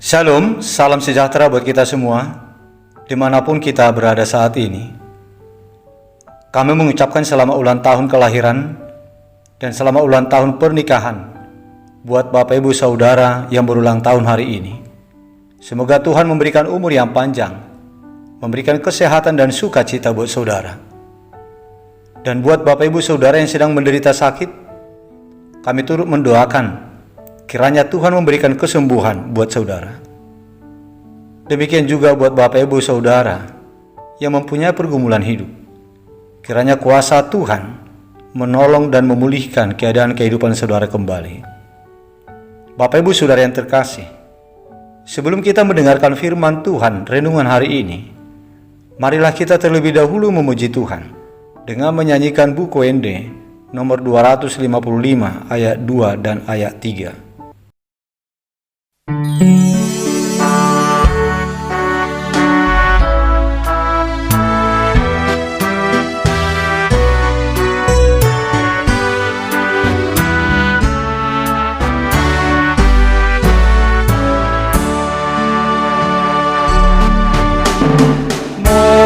Shalom, salam sejahtera buat kita semua, dimanapun kita berada saat ini. Kami mengucapkan selamat ulang tahun kelahiran dan selamat ulang tahun pernikahan buat Bapak Ibu Saudara yang berulang tahun hari ini. Semoga Tuhan memberikan umur yang panjang, memberikan kesehatan dan sukacita buat saudara. Dan buat Bapak Ibu Saudara yang sedang menderita sakit, kami turut mendoakan kiranya Tuhan memberikan kesembuhan buat saudara. Demikian juga buat Bapak Ibu Saudara yang mempunyai pergumulan hidup. Kiranya kuasa Tuhan menolong dan memulihkan keadaan kehidupan saudara kembali. Bapak Ibu Saudara yang terkasih, sebelum kita mendengarkan firman Tuhan renungan hari ini, marilah kita terlebih dahulu memuji Tuhan dengan menyanyikan buku Ende nomor 255 ayat 2 dan ayat 3.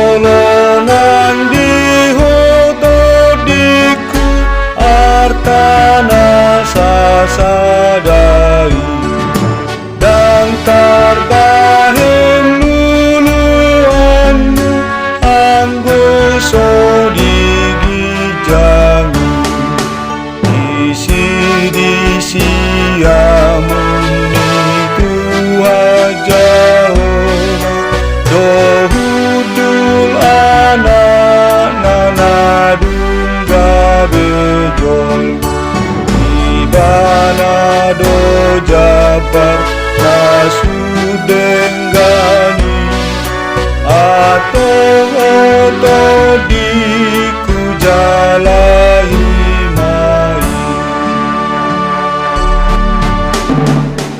Molonang dihotodiku artana sasadai dan tarbahem luluanmu anggoso digijangi disi amuni Tuhan dohudul anak nanadungga bejol ibana do jabar nasudenggani atau diku jalahi mai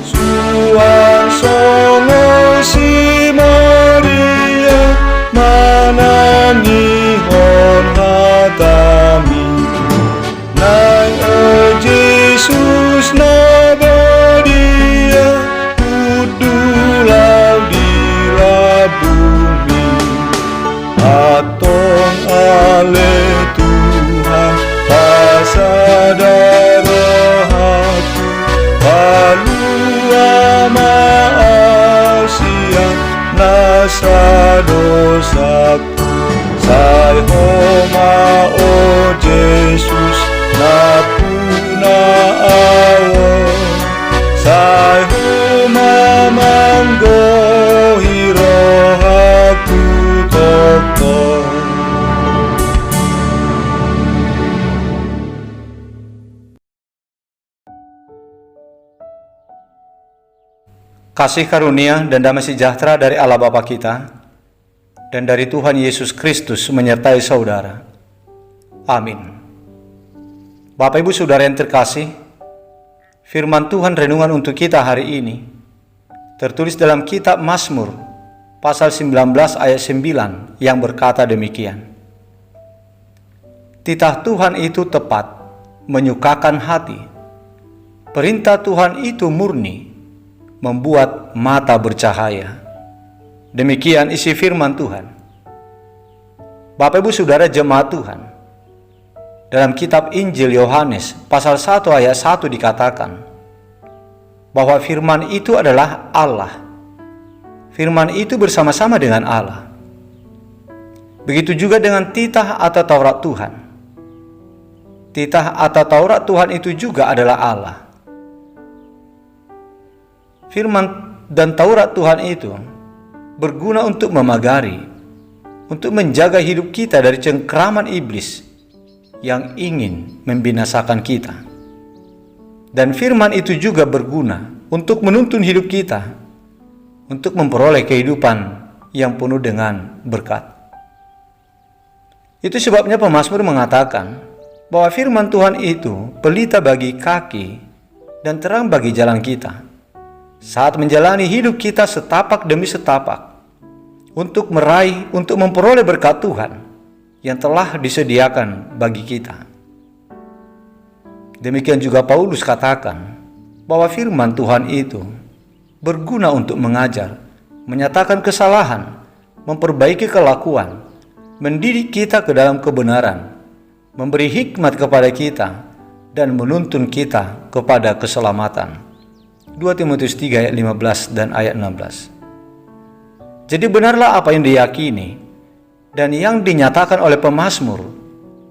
suang songo si Maria manani hon hatami nang Jesus nabadia kudulau di bumi atong ale Tuhan pasadarahaku palua maasia nasa dosaku sai homa o Jesus napuna awo sai homa manggo hirohaku toko. Kasih karunia dan damai sejahtera dari Allah Bapa kita dan dari Tuhan Yesus Kristus menyertai saudara. Amin. Bapak Ibu Saudara yang terkasih, firman Tuhan renungan untuk kita hari ini tertulis dalam kitab Mazmur pasal 19 ayat 9 yang berkata demikian. Titah Tuhan itu tepat, menyukakan hati. Perintah Tuhan itu murni, membuat mata bercahaya. Demikian isi firman Tuhan. Bapak Ibu Saudara jemaat Tuhan, dalam kitab Injil Yohanes pasal 1 ayat 1 dikatakan bahwa firman itu adalah Allah. Firman itu bersama-sama dengan Allah. Begitu juga dengan titah atau Taurat Tuhan. Titah atau Taurat Tuhan itu juga adalah Allah. Firman dan Taurat Tuhan itu berguna untuk memagari, untuk menjaga hidup kita dari cengkraman iblis yang ingin membinasakan kita. Dan firman itu juga berguna untuk menuntun hidup kita, untuk memperoleh kehidupan yang penuh dengan berkat. Itu sebabnya pemazmur mengatakan bahwa firman Tuhan itu pelita bagi kaki dan terang bagi jalan kita saat menjalani hidup kita setapak demi setapak untuk meraih, untuk memperoleh berkat Tuhan yang telah disediakan bagi kita. Demikian juga Paulus katakan bahwa firman Tuhan itu berguna untuk mengajar, menyatakan kesalahan, memperbaiki kelakuan, mendidik kita ke dalam kebenaran, memberi hikmat kepada kita, dan menuntun kita kepada keselamatan. 2 Timotius 3 ayat 15 dan ayat 16. Jadi benarlah apa yang diyakini dan yang dinyatakan oleh pemazmur,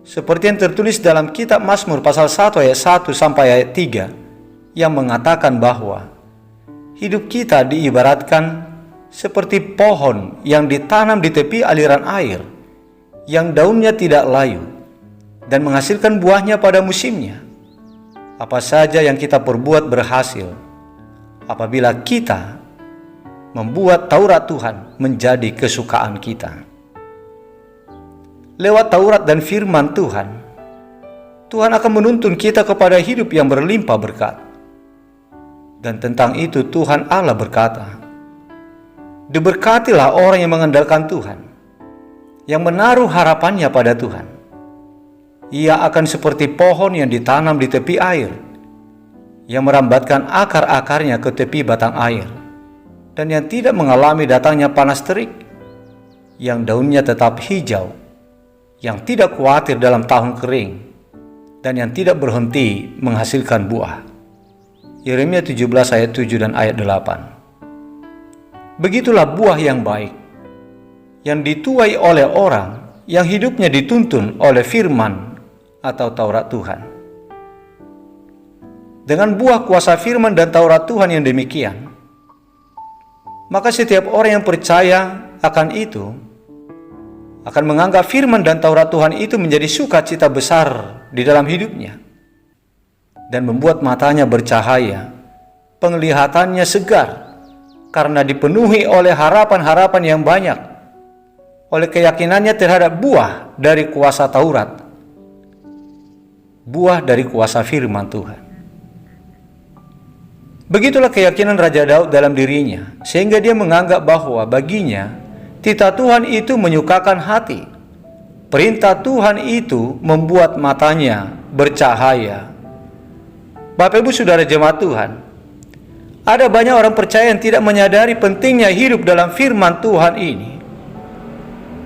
seperti yang tertulis dalam kitab Mazmur pasal 1 ayat 1 sampai ayat 3, yang mengatakan bahwa hidup kita diibaratkan seperti pohon yang ditanam di tepi aliran air, yang daunnya tidak layu dan menghasilkan buahnya pada musimnya. Apa saja yang kita perbuat berhasil apabila kita membuat Taurat Tuhan menjadi kesukaan kita. Lewat Taurat dan firman Tuhan, Tuhan akan menuntun kita kepada hidup yang berlimpah berkat. Dan tentang itu Tuhan Allah berkata, "Diberkatilah orang yang mengandalkan Tuhan, yang menaruh harapannya pada Tuhan. Ia akan seperti pohon yang ditanam di tepi air, yang merambatkan akar-akarnya ke tepi batang air, dan yang tidak mengalami datangnya panas terik, yang daunnya tetap hijau, yang tidak khawatir dalam tahun kering, dan yang tidak berhenti menghasilkan buah." Yeremia 17 ayat 7 dan ayat 8. Begitulah buah yang baik, yang dituai oleh orang yang hidupnya dituntun oleh firman atau Taurat Tuhan. Dengan buah kuasa firman dan Taurat Tuhan yang demikian, maka setiap orang yang percaya akan itu akan menganggap firman dan Taurat Tuhan itu menjadi sukacita besar di dalam hidupnya, dan membuat matanya bercahaya, penglihatannya segar, karena dipenuhi oleh harapan-harapan yang banyak, oleh keyakinannya terhadap buah dari kuasa Taurat, buah dari kuasa firman Tuhan. Begitulah keyakinan Raja Daud dalam dirinya, sehingga dia menganggap bahwa baginya titah Tuhan itu menyukakan hati. Perintah Tuhan itu membuat matanya bercahaya. Bapak Ibu Saudara jemaat Tuhan, ada banyak orang percaya yang tidak menyadari pentingnya hidup dalam firman Tuhan ini.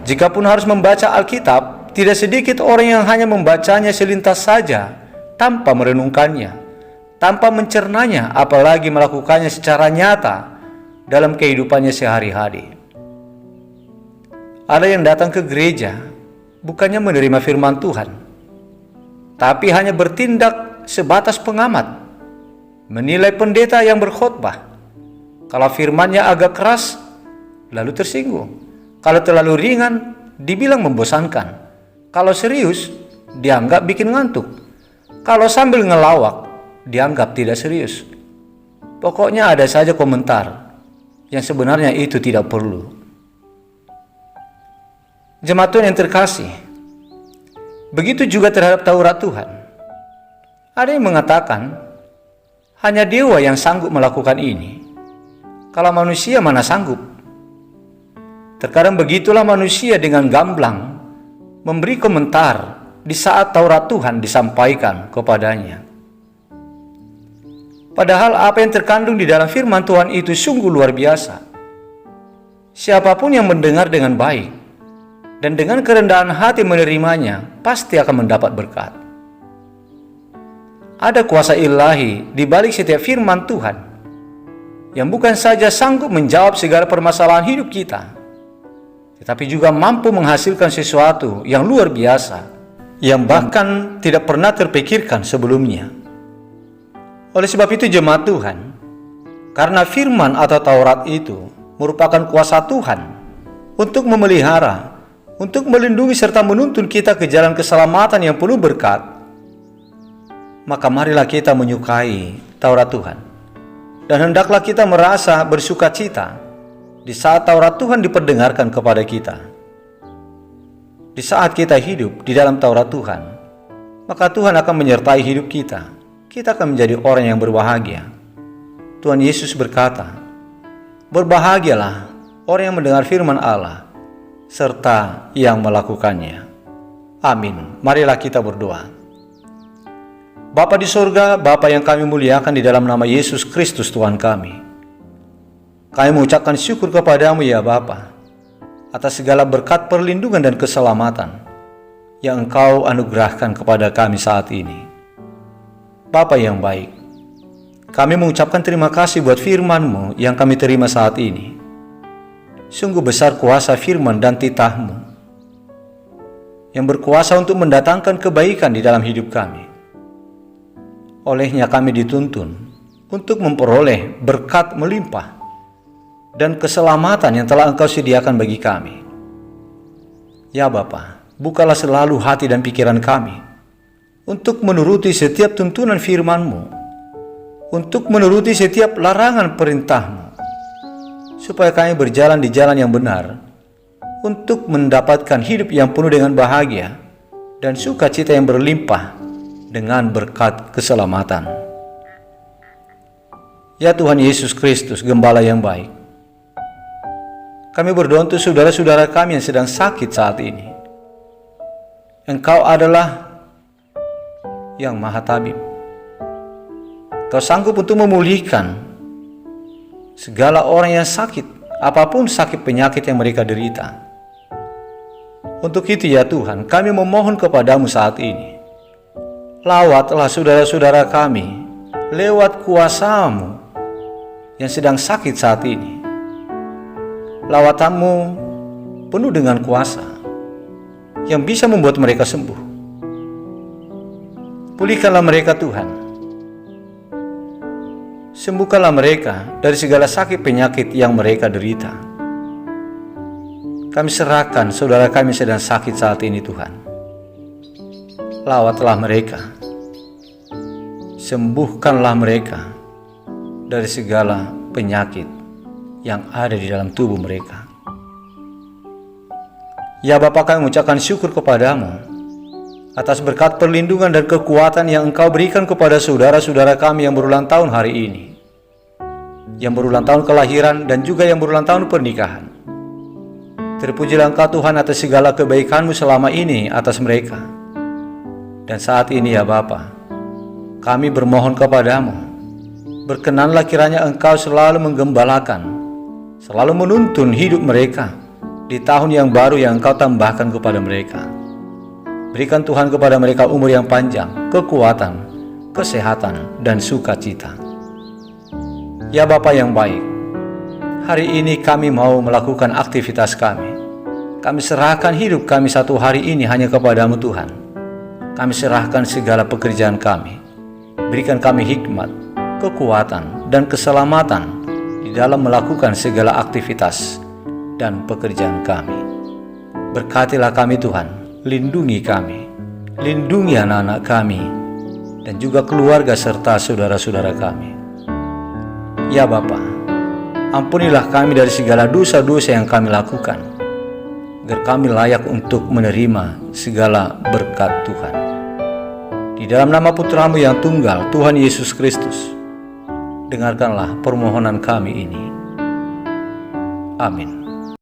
Jikapun harus membaca Alkitab, tidak sedikit orang yang hanya membacanya selintas saja tanpa merenungkannya, tanpa mencernanya, apalagi melakukannya secara nyata dalam kehidupannya sehari-hari. Ada yang datang ke gereja bukannya menerima firman Tuhan, tapi hanya bertindak sebatas pengamat, menilai pendeta yang berkhotbah. Kalau firmannya agak keras, lalu tersinggung. Kalau terlalu ringan, dibilang membosankan. Kalau serius, dianggap bikin ngantuk. Kalau sambil ngelawak, dianggap tidak serius. Pokoknya ada saja komentar yang sebenarnya itu tidak perlu. Jemaat Tuhan yang terkasih, begitu juga terhadap Taurat Tuhan. Ada yang mengatakan hanya dewa yang sanggup melakukan ini. Kalau manusia mana sanggup? Terkadang begitulah manusia dengan gamblang memberi komentar di saat Taurat Tuhan disampaikan kepadanya. Padahal apa yang terkandung di dalam firman Tuhan itu sungguh luar biasa. Siapapun yang mendengar dengan baik dan dengan kerendahan hati menerimanya, pasti akan mendapat berkat. Ada kuasa ilahi di balik setiap firman Tuhan, yang bukan saja sanggup menjawab segala permasalahan hidup kita, tetapi juga mampu menghasilkan sesuatu yang luar biasa, yang bahkan tidak pernah terpikirkan sebelumnya. Oleh sebab itu jemaat Tuhan, karena firman atau Taurat itu merupakan kuasa Tuhan untuk memelihara, untuk melindungi serta menuntun kita ke jalan keselamatan yang penuh berkat, maka marilah kita menyukai Taurat Tuhan. Dan hendaklah kita merasa bersuka cita di saat Taurat Tuhan diperdengarkan kepada kita. Di saat kita hidup di dalam Taurat Tuhan, maka Tuhan akan menyertai hidup kita. Kita akan menjadi orang yang berbahagia. Tuhan Yesus berkata, "Berbahagialah orang yang mendengar firman Allah, serta yang melakukannya." Amin. Marilah kita berdoa. Bapa di sorga, Bapa yang kami muliakan di dalam nama Yesus Kristus Tuhan kami, Kami mengucapkan syukur kepadamu ya Bapa, atas segala berkat perlindungan dan keselamatan yang Engkau anugerahkan kepada kami saat ini. Bapa yang baik, kami mengucapkan terima kasih buat firman-Mu yang kami terima saat ini. Sungguh besar kuasa firman dan titah-Mu yang berkuasa untuk mendatangkan kebaikan di dalam hidup kami. Olehnya kami dituntun untuk memperoleh berkat melimpah dan keselamatan yang telah Engkau sediakan bagi kami. Ya Bapa, bukalah selalu hati dan pikiran kami untuk menuruti setiap tuntunan firman-Mu, untuk menuruti setiap larangan perintah-Mu, supaya kami berjalan di jalan yang benar, untuk mendapatkan hidup yang penuh dengan bahagia dan sukacita yang berlimpah dengan berkat keselamatan. Ya Tuhan Yesus Kristus, Gembala yang baik, kami berdoa untuk saudara-saudara kami yang sedang sakit saat ini. Engkau adalah yang Maha Tabib. Kau sanggup untuk memulihkan segala orang yang sakit, apapun sakit penyakit yang mereka derita. Untuk itu ya Tuhan, kami memohon kepadamu saat ini. Lawatlah saudara-saudara kami lewat kuasa-Mu yang sedang sakit saat ini. Lawat-Mu penuh dengan kuasa yang bisa membuat mereka sembuh. Pulihkanlah mereka Tuhan. Sembuhkanlah mereka dari segala sakit penyakit yang mereka derita. Kami serahkan saudara kami sedang sakit saat ini Tuhan. Lawatlah mereka. Sembuhkanlah mereka dari segala penyakit yang ada di dalam tubuh mereka. Ya Bapa, kami mengucapkan syukur kepadamu atas berkat perlindungan dan kekuatan yang Engkau berikan kepada saudara-saudara kami yang berulang tahun hari ini, yang berulang tahun kelahiran dan juga yang berulang tahun pernikahan. Terpujilah Engkau Tuhan atas segala kebaikan-Mu selama ini atas mereka. Dan saat ini ya Bapa, kami bermohon kepadamu, berkenanlah kiranya Engkau selalu menggembalakan, selalu menuntun hidup mereka di tahun yang baru yang Engkau tambahkan kepada mereka. Berikan Tuhan kepada mereka umur yang panjang, kekuatan, kesehatan, dan sukacita. Ya Bapa yang baik, hari ini kami mau melakukan aktivitas kami. Kami serahkan hidup kami satu hari ini hanya kepadamu Tuhan. Kami serahkan segala pekerjaan kami. Berikan kami hikmat, kekuatan, dan keselamatan di dalam melakukan segala aktivitas dan pekerjaan kami. Berkatilah kami Tuhan, lindungi kami, lindungi anak-anak kami, dan juga keluarga serta saudara-saudara kami. Ya Bapa, ampunilah kami dari segala dosa-dosa yang kami lakukan, agar kami layak untuk menerima segala berkat Tuhan. Di dalam nama Putra-Mu yang tunggal, Tuhan Yesus Kristus, dengarkanlah permohonan kami ini. Amin.